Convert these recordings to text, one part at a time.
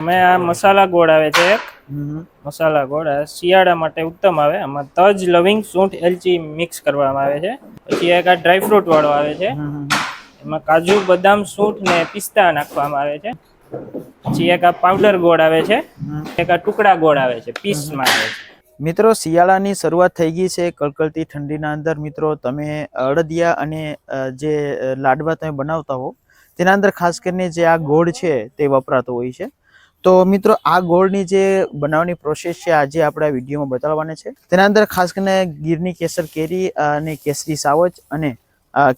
અમે આ મસાલા ગોળ આવે છે એક મસાલા ગોળ શિયાળા માટે ઉત્તમ આવે. આમાં તજ, લવિંગ, સૂંઠ, એલચી મિક્સ કરવામાં આવે છે. પછી એક આ ડ્રાય ફ્રૂટ વાળો આવે છે. એમાં કાજુ, બદામ, સૂંઠ ને પિસ્તા નાખવામાં આવે છે. પછી એક આ પાવડર ગોળ આવે છે. એક આ ટુકડા ગોળ આવે છે, પીસમાં આવે છે. મિત્રો શિયાળાની શરૂઆત થઈ ગઈ છે. કડકડતી ઠંડીના અંદર મિત્રો તમે અડદિયા અને જે લાડવા તમે બનાવતા હો તેના અંદર ખાસ કરીને જે આ ગોળ છે તે વપરાતો હોય છે. તો મિત્રો આ ગોળની જે બનાવવાની પ્રોસેસ છે આજે આપણે આ વિડીયોમાં બતાવવાના છે. તેના અંદર ખાસ કરીને ગીરની કેસર કેરી અને કેસરી સાવજ અને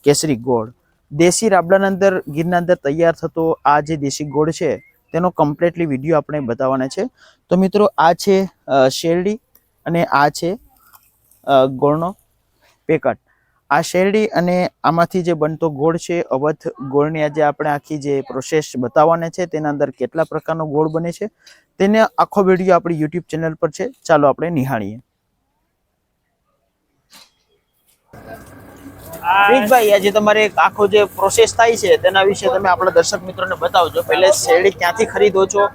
કેસરી ગોળ દેશી રાબડાના અંદર ગીરના અંદર તૈયાર થતો આ જે દેશી ગોળ છે તેનો કમ્પ્લીટલી વિડીયો આપણે બતાવવાના છે. તો મિત્રો આ છે શેરડી અને આ છે ગોળનો પેકટ. આ શેરડી અને આમાંથી જે બનતો ગોળ છે અવધ ગોળની આજે આપણે આખી જે પ્રોસેસ બતાવવાના છે. તેના અંદર કેટલા પ્રકારનો ગોળ બને છે તેને આખો વિડીયો આપણી યુટ્યુબ ચેનલ પર છે. ચાલો આપણે નિહાળીએ. પ્રીતભાઈ આજે તમારે આખો જે પ્રોસેસ થાય છે તેના વિશે તમે આપણા દર્શક મિત્રોને બતાવજો. પહેલે શેરડી ક્યાંથી ખરીદો છો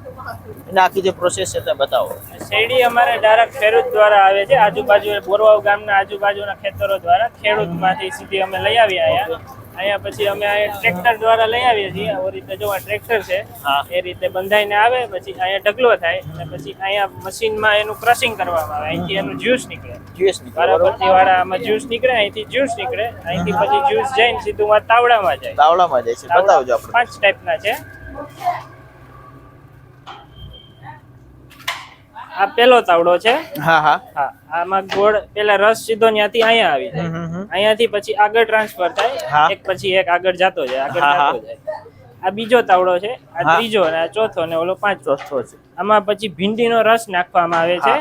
અને આખી જે પ્રોસેસ છે તે બતાવો. શેરડી અમારે ડાયરેક્ટ ખેડૂત દ્વારા આવે છે. આજુબાજુ બોરવાવ ગામના આજુબાજુના ખેતરો દ્વારા ખેડૂતમાંથી સીધી અમે લઈ આવીએ અહીંયા પછી અમે અહીંયા ટ્રેક્ટર દ્વારા લઈ આવીએ છીએ. આવી રીતે જો આ ટ્રેક્ટર છે એ રીતે બંધાઈને આવે, પછી અહીંયા ઢગલો થાય અને પછી અહીંયા મશીનમાં એનું ક્રશિંગ કરવામાં આવે. અહીંથી એનું જ્યુસ નીકળે. બરાબરથી વાળા આમાં જ્યુસ નીકળે, અહીંથી જ્યુસ નીકળે, અહીંથી પછી જ્યુસ જઈને સીધું આ તાવડામાં જાય. તાવડામાં જાય છે, બતાવજો આપણે. 5 ટાઈપના છે. આ પેલો તાવડો છે. હા, આમાં ગોળ પેલા રસ સીધો ત્યાંથી અહીંયા આવી જાય. અહીંયાથી પછી આગળ ટ્રાન્સફર થાય, એક પછી એક આગળ જાતો જાય. આ બીજો તાવડો છે, આ ત્રીજો અને આ ચોથો ને ઓલો પાંચમો છે. આમાં પછી ભીંડીનો રસ નાખવામાં આવે છે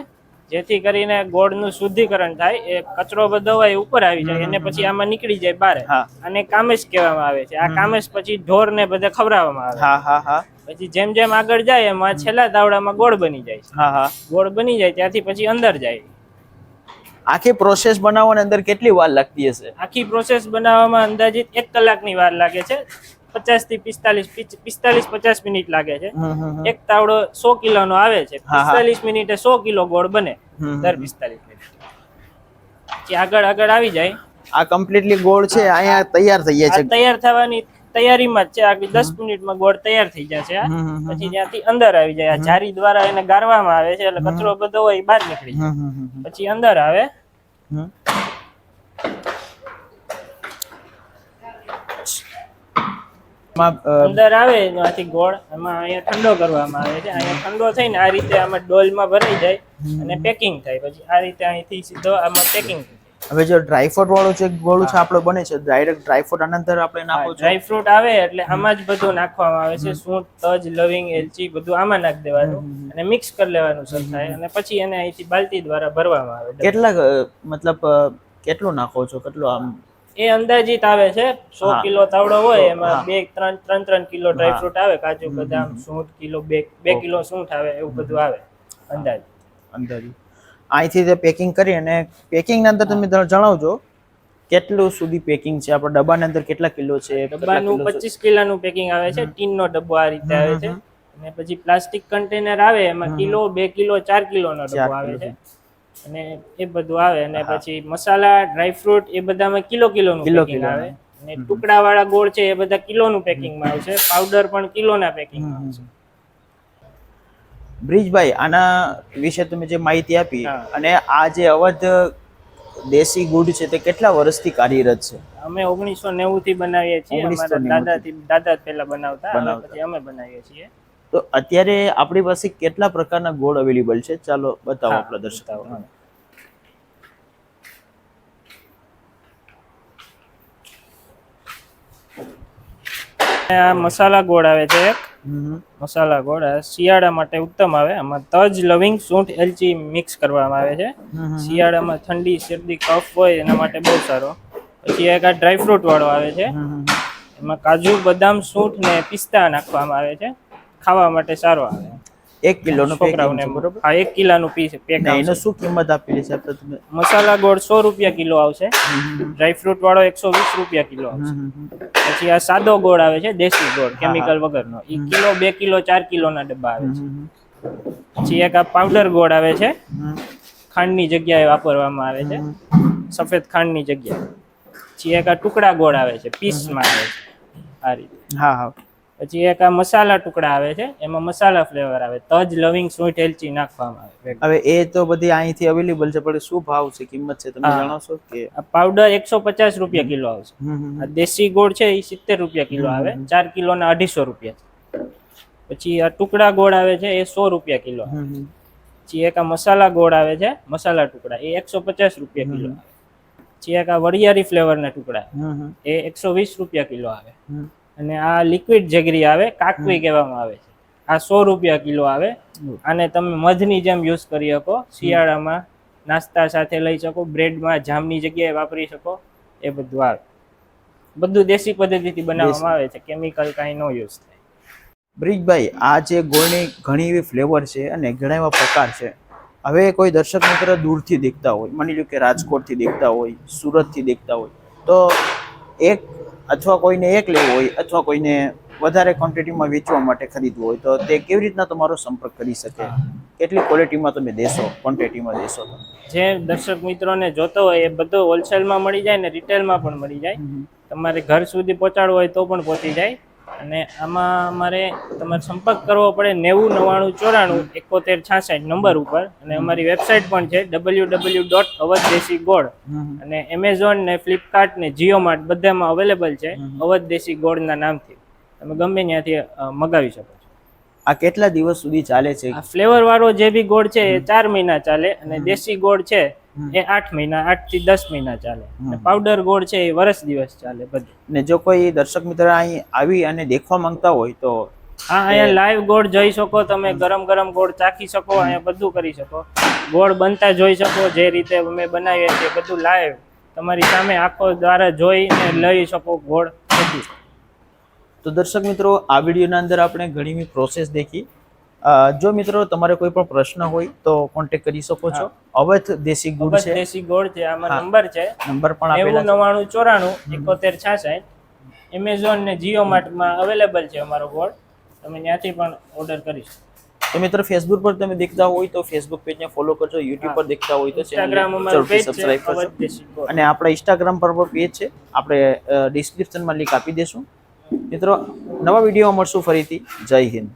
જેથી કરીને ગોળનું શુદ્ધિકરણ થાય. એ કચરો બધો હોય ઉપર આવી જાય અને પછી આમાં નીકળી જાય બહાર. અને કામેશ કહેવામાં આવે છે. આ કામેશ પછી ઢોર ને બધે ખવડાવવામાં આવે. પછી જેમ જેમ આગળ જાય એમાં છેલ્લા તાવડામાં ગોળ બની જાય. ગોળ બની જાય ત્યાંથી પછી અંદર જાય. આખી પ્રોસેસ બનાવવાની અંદર કેટલી વાર લાગતી હશે? આખી પ્રોસેસ બનાવવામાં અંદાજિત 1 કલાકની વાર લાગે છે. 50 થી 45 મિનિટ લાગે છે. એક તાવડો 100 કિલોનો આવે છે. 45 મિનિટે 100 કિલો ગોળ બને દર 45 મિનિટ. પછી આગળ આવી જાય. આ કમ્પ્લીટલી ગોળ છે અહીંયા તૈયાર થઈ જાય છે. તૈયાર થવાની તૈયારીમાં જ છે. આગળ 10 મિનિટમાં ગોળ તૈયાર થઈ જશે. પછી ત્યાંથી અંદર આવી જાય. આ જારી દ્વારા એને ગાળવામાં આવે છે એટલે કચરો બધો હોય બહાર નીકળી જાય. પછી અંદર આવે. અંદર આવે એમાંથી ગોળ એમાં અહીંયા ઠંડો કરવામાં આવે છે. અહીંયા ઠંડો થઈને આ રીતે આમાં ડોલમાં ભરાઈ જાય અને પેકિંગ થાય. પછી આ રીતે અહીંથી સીધો આમાં પેકિંગ થાય. હવે જો ડ્રાયફ્રૂટ વાળો છે ગોળ છે આપણો બને છે ડાયરેક્ટ ડ્રાયફ્રૂટ આનંદર આપણે નાખો છો. ડ્રાયફ્રૂટ આવે એટલે આમાં જ બધું નાખવામાં આવે છે. સૂંઠ, તજ, લવિંગ, એલચી બધું આમાં નાખી દેવાનું અને મિક્સ કરી લેવાનું સરખાઈ. અને પછી એને અહીંથી બાલટી દ્વારા ભરવામાં આવે. કેટલું નાખો છો? કેટલું આમ એ અંદાજિત આવે છે. 100 કિલો તાવડો હોય એમાં 3 કિલો ડ્રાયફ્રૂટ આવે. કાજુ, બદામ, સૂંઠ કિલો 2 કિલો સૂંઠ આવે. એવું બધું આવે અંદાજિત. અહીંથી તે પેકિંગ કરી અને પેકિંગના અંદર તમે જણાવજો કેટલું સુધી પેકિંગ છે. આપણા ડબ્બાની અંદર કેટલા કિલો છે? ડબ્બાનું 25 કિલોનું પેકિંગ આવે છે. ટીનનો ડબ્બો આ રીતે આવે છે. અને પછી પ્લાસ્ટિક કન્ટેનર આવે એમાં કિલો, 2 કિલો, 4 કિલોનો ડબ્બો આવે છે. અને એ બધું આવે. અને પછી મસાલા, ડ્રાયફ્રૂટ એ બધામાં કિલોનું પેકિંગ આવે. અને ટુકડા વાળા ગોળ છે એ બધા કિલોનું પેકિંગમાં આવશે. પાવડર પણ કિલોના પેકિંગમાં આવશે. બ્રિજભાઈ આના વિશે તમે જે માહિતી આપી અને આ જે અવધ દેશી ગુડ છે તે કેટલા વર્ષથી કાર્યરત છે? અમે 1990 થી બનાવીએ છીએ. અમારા દાદા પહેલા બનાવતા, પછી અમે બનાવીએ છીએ. તો અત્યારે આપણી પાસે કેટલા પ્રકારના ગોળ અવેલેબલ છે? ચાલો બતાવો આપણા દર્શકોને. આ મસાલા ગોળ આવે છે એક મસાલા ગોળ શિયાળા માટે ઉત્તમ આવે. આમાં તજ, લવિંગ, સૂંઠ, એલચી મિક્સ કરવામાં આવે છે. શિયાળામાં ઠંડી, શરદી, કફ હોય એના માટે બહુ સારો. પછી એક આ ડ્રાયફ્રૂટ વાળો આવે છે. એમાં કાજુ, બદામ, સૂંઠ ને પિસ્તા નાખવામાં આવે છે. ખાવા માટે સારો આવે. 1 કિલોનો છોકરાઓને પેકિંગ બરોબર. હા 1 કિલોનું પીસ પેક ને એનો આવશે. શું કિંમત આપેલી છે આપણે તમે? મસાલા ગોળ 100 રૂપિયા કિલો આવશે. ડ્રાય ફ્રૂટ વાળો 120 રૂપિયા કિલો આવશે. પછી આ સાદો ગોળ આવે છે, દેશી ગોળ કેમિકલ વગરનો, ઈ કિલો 2 કિલો 4 કિલોના ડબ્બા આવે છે. પછી એક આ પાવડર ગોળ આવે છે, ખાંડની જગ્યાએ વાપરવામાં આવે છે, સફેદ ખાંડની જગ્યાએ. પછી એક આ ટુકડા ગોળ આવે છે, પીસમાં આવે છે આ રીતે. હા હા. પછી એક આ મસાલા ટુકડા આવે છે, એમાં મસાલા ફ્લેવર આવે, તજ, લવિંગ, સૂંઠ, એલચી નાખવામાં આવે. હવે એ તો બધી અહીંથી અવેલેબલ છે, પણ શું ભાવ છે, કિંમત છે તમે જણાવશો કે? આ પાવડર 150 રૂપિયા કિલો આવશે. આ દેશી ગોળ છે એ 70 રૂપિયા કિલો આવે, 4 કિલોના 250 રૂપિયા. પછી આ ટુકડા ગોળ આવે છે એ 100 રૂપિયા કિલો આવે. પછી એક આ મસાલા ગોળ આવે છે, મસાલા ટુકડા, એ 150 રૂપિયા કિલો આવે. પછી એક આ વરિયાળી ફ્લેવરના ટુકડા એ 120 રૂપિયા કિલો આવે. અને આ લિક્વિડ જેગરી આવે, કાકવી કહેવામાં આવે છે, આ 100 રૂપિયા કિલો આવે. આને તમે મધની જેમ યુઝ કરી શકો, શિયાળામાં નાસ્તા સાથે લઈ શકો, બ્રેડમાં જામની જગ્યાએ વાપરી શકો, એ બધું આવે. બધું દેશી પદ્ધતિથી બનાવવામાં આવે છે, કેમિકલ કાંઈ નો યુઝ થાય. બ્રિજભાઈ, આ જે ગોળની ઘણી એવી ફ્લેવર છે અને ઘણા એવા પ્રકાર છે. હવે કોઈ દર્શક મિત્ર દૂરથી દેખતા હોય, માની લો કે રાજકોટથી દેખતા હોય, સુરતથી દેખતા હોય, તો એક અથવા કોઈને એક લેવો હોય અથવા કોઈને વધારે ક્વોન્ટિટીમાં વેચવા માટે ખરીદવું હોય, તો તે કેવી રીતના તમારો સંપર્ક કરી શકે? કેટલી ક્વોલિટીમાં તમે દેશો, ક્વોન્ટિટીમાં દેશો તમે? જે દર્શક મિત્રોને જોતો હોય એ બધો હોલસેલમાં મળી જાય ને રિટેલમાં પણ મળી જાય. તમારે ઘર સુધી પહોંચાડવું હોય તો પણ પહોંચી જાય. અને આમાં અમારે તમારે સંપર્ક કરવો પડે 90 99 94 71 66 નંબર ઉપર. અને અમારી વેબસાઇટ પણ છે www.અવધ દેશી ગોળ. અને એમેઝોન ને ફ્લિપકાર્ટ ને જીઓ માર્ટ બધામાં અવેલેબલ છે અવધ દેશી ગોળના નામથી. તમે ગમે ત્યાંથી મગાવી શકો છો. આ કેટલા દિવસ સુધી ચાલે છે? આ ફ્લેવર વાળો જે બી ગોળ છે એ 4 મહિના ચાલે, અને દેશી ગોળ છે એ 8 મહિના, 8 થી 10 મહિના ચાલે. અને પાવડર ગોળ છે એ વર્ષ દિવસ ચાલે બધું. ને જો કોઈ દર્શક મિત્ર અહીં આવી અને દેખવા માંગતા હોય તો? હા, અહીંયા લાઈવ ગોળ જોઈ શકો તમે, ગરમ ગરમ ગોળ ચાખી શકો, અહીંયા બધું કરી શકો. ગોળ બનતા જોઈ શકો, જે રીતે અમે બનાવીએ છીએ બધું લાઈવ તમારી સામે આંખો દ્વારા જોઈને લઈ શકો ગોળ બધું. તો દર્શક મિત્રો, આ વિડીયોના અંદર આપણે ઘણી પ્રોસેસ દેખી. જો મિત્રો તમારે કોઈ પણ પ્રશ્ન હોય તો કોન્ટેક્ટ કરી શકો છો. અવધ દેશી ગોળ છે, દેશી ગોળ છે. આમાં નંબર છે, નંબર પણ આપેલા 90 94 71 66. એમેઝોન ને જીઓ માર્ટમાં અવેલેબલ છે અમારો ગોળ, તમે ત્યાંથી પણ ઓર્ડર કરી શકો. તો મિત્રો, ફેસબુક પર તમે દેખતા હોય તો ફેસબુક પેજને ફોલો કરજો, યુટ્યુબ પર દેખતા હોય તો ઇન્સ્ટાગ્રામ અમારું પેજ છે સબસ્ક્રાઇબ કરજો. અવધ દેશી ગોળ. અને આપણા ઇન્સ્ટાગ્રામ પર પણ પેજ છે, આપણે ડિસ્ક્રિપ્શનમાં લિંક આપી દેશું. મિત્રો, નવા વિડીયોમાં મળશું ફરીથી. જય હિન્દ.